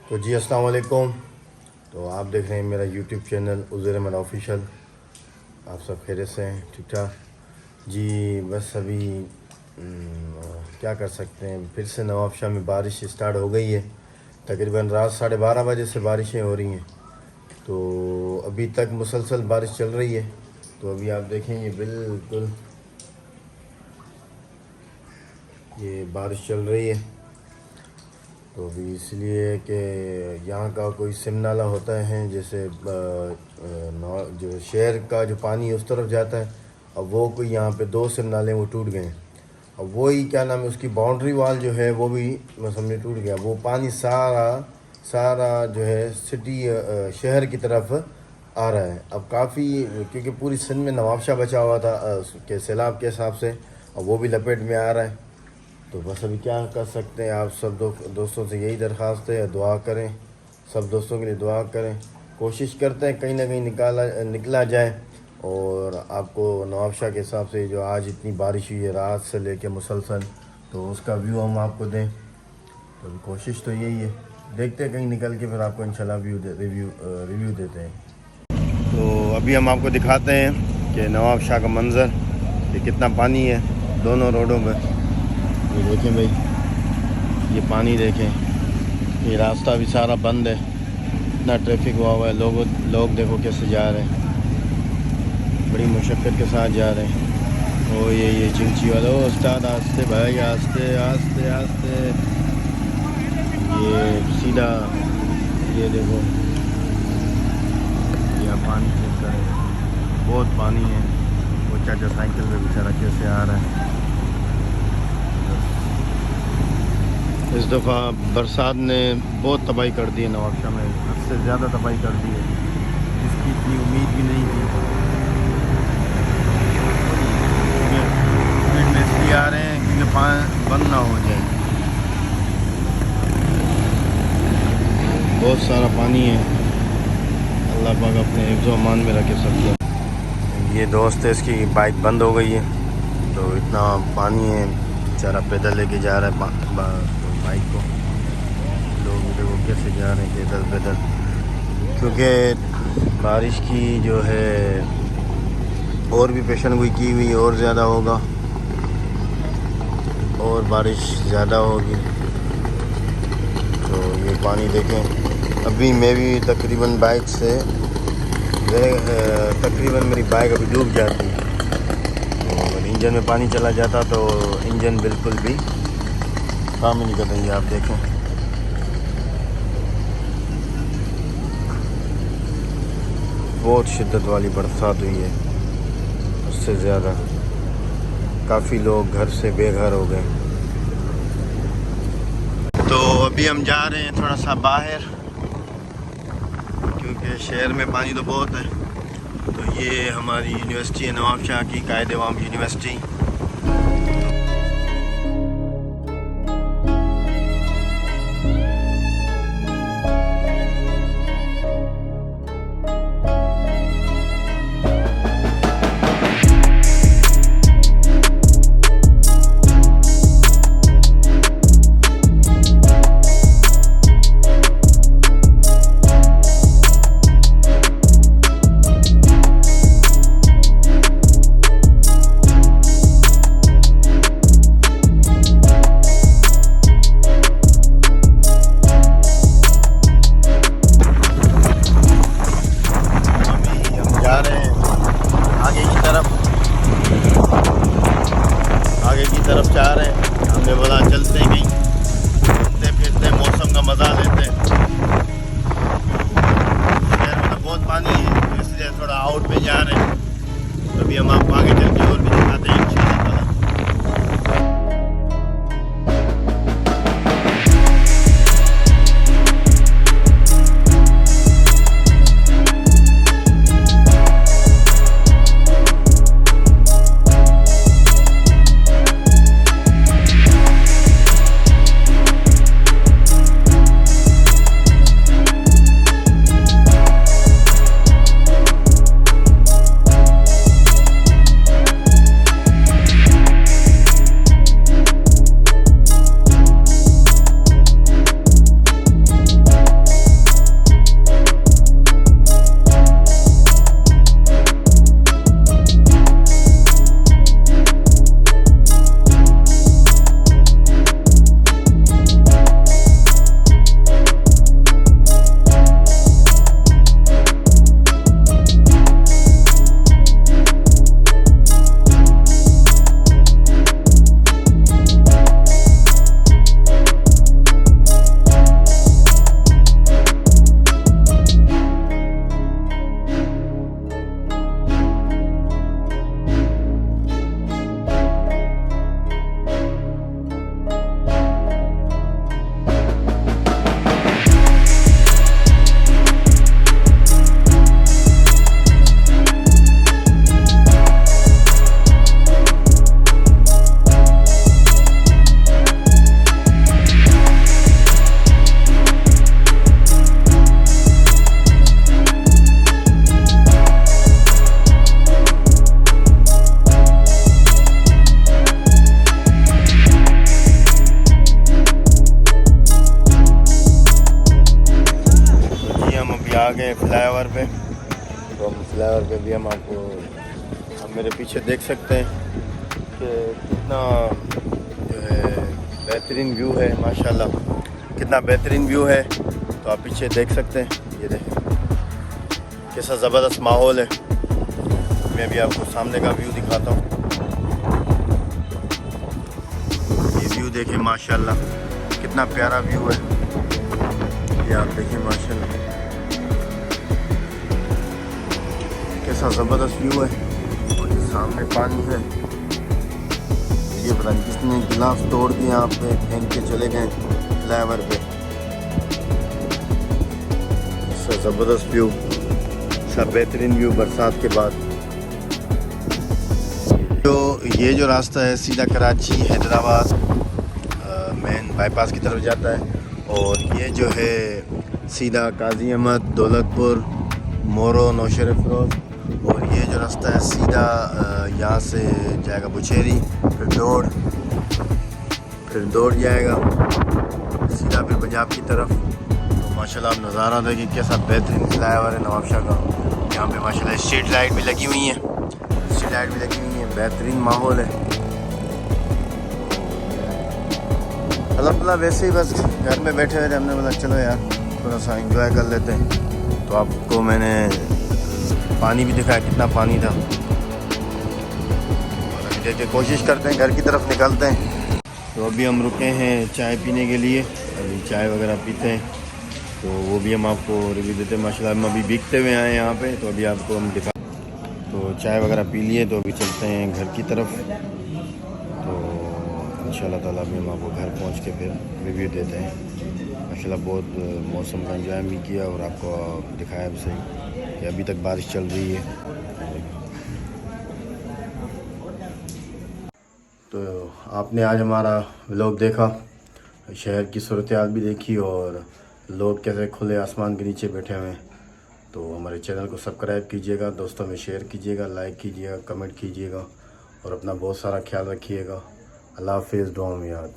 तो जी अस्सलाम वालेकुम। तो आप देख रहे हैं मेरा यूट्यूब चैनल उज़ैर ऑफिशियल। आप सब खैरियत से हैं? ठीक ठाक जी। बस अभी क्या कर सकते हैं, फिर से नवाबशाह में बारिश स्टार्ट हो गई है। तकरीबन रात 12:30 बजे से बारिशें हो रही हैं, तो अभी तक मुसलसल बारिश चल रही है। तो अभी आप देखेंगे बिल्कुल ये बारिश चल रही है। तो अभी इसलिए कि यहाँ का कोई सिम नाला होता है, जैसे जो शहर का जो पानी उस तरफ जाता है, अब वो कोई यहाँ पे 2 सिम नाले वो टूट गए। अब वही क्या नाम है, उसकी बाउंड्री वाल जो है वो भी समझे टूट गया। वो पानी सारा सारा जो है सिटी शहर की तरफ आ रहा है। अब काफ़ी, क्योंकि पूरी सिंध में नवाबशाह बचा हुआ था के सैलाब के हिसाब से, अब वो भी लपेट में आ रहा है। तो बस अभी क्या कर सकते हैं, आप सब दोस्तों से यही दरख्वास्त है, दुआ करें, सब दोस्तों के लिए दुआ करें। कोशिश करते हैं कहीं ना कहीं निकला जाए। और आपको नवाबशाह के हिसाब से जो आज इतनी बारिश हुई है रात से लेके मुसलसल, तो उसका व्यू हम आपको दें। तो कोशिश तो यही है, देखते हैं कहीं निकल के फिर आपको इंशाल्लाह रिव्यू देते हैं। तो अभी हम आपको दिखाते हैं कि नवाबशाह का मंज़र, कि कितना पानी है दोनों रोडों पर। ये देखें भाई, ये पानी देखें, ये रास्ता भी सारा बंद है, इतना ट्रैफिक हुआ है। लोग देखो कैसे जा रहे हैं, बड़ी मुशक्क़त के साथ जा रहे हैं। ओ ये चिंची वाला, ओ उस्ताद आस्ते भाई, आस्ते आस्ते आस्ते। ये सीधा, ये देखो यहाँ पानी चेक करें, बहुत पानी है। वो चाचा साइकिल पे बेचारा कैसे आ रहा है। इस दफ़ा बरसात ने बहुत तबाही कर दी है नवाबशाह में, हद से ज़्यादा तबाही कर दी है, जिसकी इतनी उम्मीद भी नहीं थी। स्पीड में इसलिए आ रहे हैं क्योंकि पानी बंद ना हो जाए। बहुत सारा पानी है, अल्लाह पाक अपने हिफ्ज़ व अमान में रखे सबको। ये दोस्त है, इसकी बाइक बंद हो गई है, तो इतना पानी है, बेचारा पैदल लेके जा रहा है बाइक को। लोग देखो कैसे जा रहे हैं पैदल, क्योंकि बारिश की जो है और भी पेशन गोई की हुई, और ज़्यादा होगा, और बारिश ज़्यादा होगी। तो ये पानी देखें, अभी मैं भी तकरीबन बाइक से तकरीबन मेरी बाइक अभी डूब जाती है। तो अगर इंजन में पानी चला जाता तो इंजन बिल्कुल भी काम ही नहीं कर रही है। आप देखें, बहुत शिद्दत वाली बरसात हुई है, उससे ज़्यादा काफ़ी लोग घर से बेघर हो गए। तो अभी हम जा रहे हैं थोड़ा सा बाहर, क्योंकि शहर में पानी तो बहुत है। तो ये हमारी यूनिवर्सिटी है नवाबशाह की, कायद-ए-आम यूनिवर्सिटी। आ गए फ्लाईओवर पे। तो हम फ्लाईओवर पे भी हम आपको हम मेरे पीछे देख सकते हैं कि कितना जो है बेहतरीन व्यू है, माशाल्लाह कितना बेहतरीन व्यू है। तो आप पीछे देख सकते हैं, ये देखें कैसा ज़बरदस्त माहौल है। मैं भी आपको सामने का व्यू दिखाता हूँ। ये व्यू देखें माशाल्लाह कितना प्यारा व्यू है, ये आप देखें माशाल्लाह कैसा ज़बरदस्त व्यू है। और ये सामने पानी है, ये पता नहीं किसने गिलास तोड़ के यहाँ पे फेंक के चले गए फ्लाईओवर पे। ऐसा ज़बरदस्त व्यू, ऐसा बेहतरीन व्यू बरसात के बाद। तो ये जो रास्ता है सीधा कराची हैदराबाद मेन बाईपास की तरफ जाता है, और ये जो है सीधा काजी अहमद, दौलतपुर, मोरो, नौशेर फिरोज। और ये जो रास्ता है सीधा यहाँ से जाएगा बुछेरी, फिर दौड़ जाएगा सीधा फिर पंजाब की तरफ। तो माशाल्लाह आप नज़ारा देखिए कैसा बेहतरीन फ्लाईओवर है नवाबशाह का। यहाँ पे माशाल्लाह स्ट्रीट लाइट भी लगी हुई है, बेहतरीन माहौल है। अल्हम्दुलिल्लाह वैसे ही बस घर में बैठे हुए थे, हमने बोला चलो यार थोड़ा सा एंजॉय कर लेते हैं। तो आपको मैंने पानी भी दिखाया, कितना पानी था। और अभी देखिए कोशिश करते हैं घर की तरफ निकलते हैं। तो अभी हम रुके हैं चाय पीने के लिए, अभी चाय वगैरह पीते हैं, तो वो भी हम आपको रिव्यू देते हैं। माशाल्लाह हम अभी भीगते हुए आए यहाँ पे, तो अभी आपको हम दिखा। तो चाय वगैरह पी लिए, तो अभी चलते हैं घर की तरफ। तो इंशाल्लाह ताला भी हम आपको घर पहुँच के फिर रिव्यू देते हैं। माशाल्लाह बहुत मौसम का एंजॉय भी किया और आपको दिखाया भी सही कि अभी तक बारिश चल रही है। तो आपने आज हमारा व्लॉग देखा, शहर की सूरत हाल भी देखी और लोग कैसे खुले आसमान के नीचे बैठे हुए हैं। तो हमारे चैनल को सब्सक्राइब कीजिएगा, दोस्तों में शेयर कीजिएगा, लाइक कीजिएगा, कमेंट कीजिएगा और अपना बहुत सारा ख्याल रखिएगा। अल्लाह हाफ़िज़, दुआ में याद।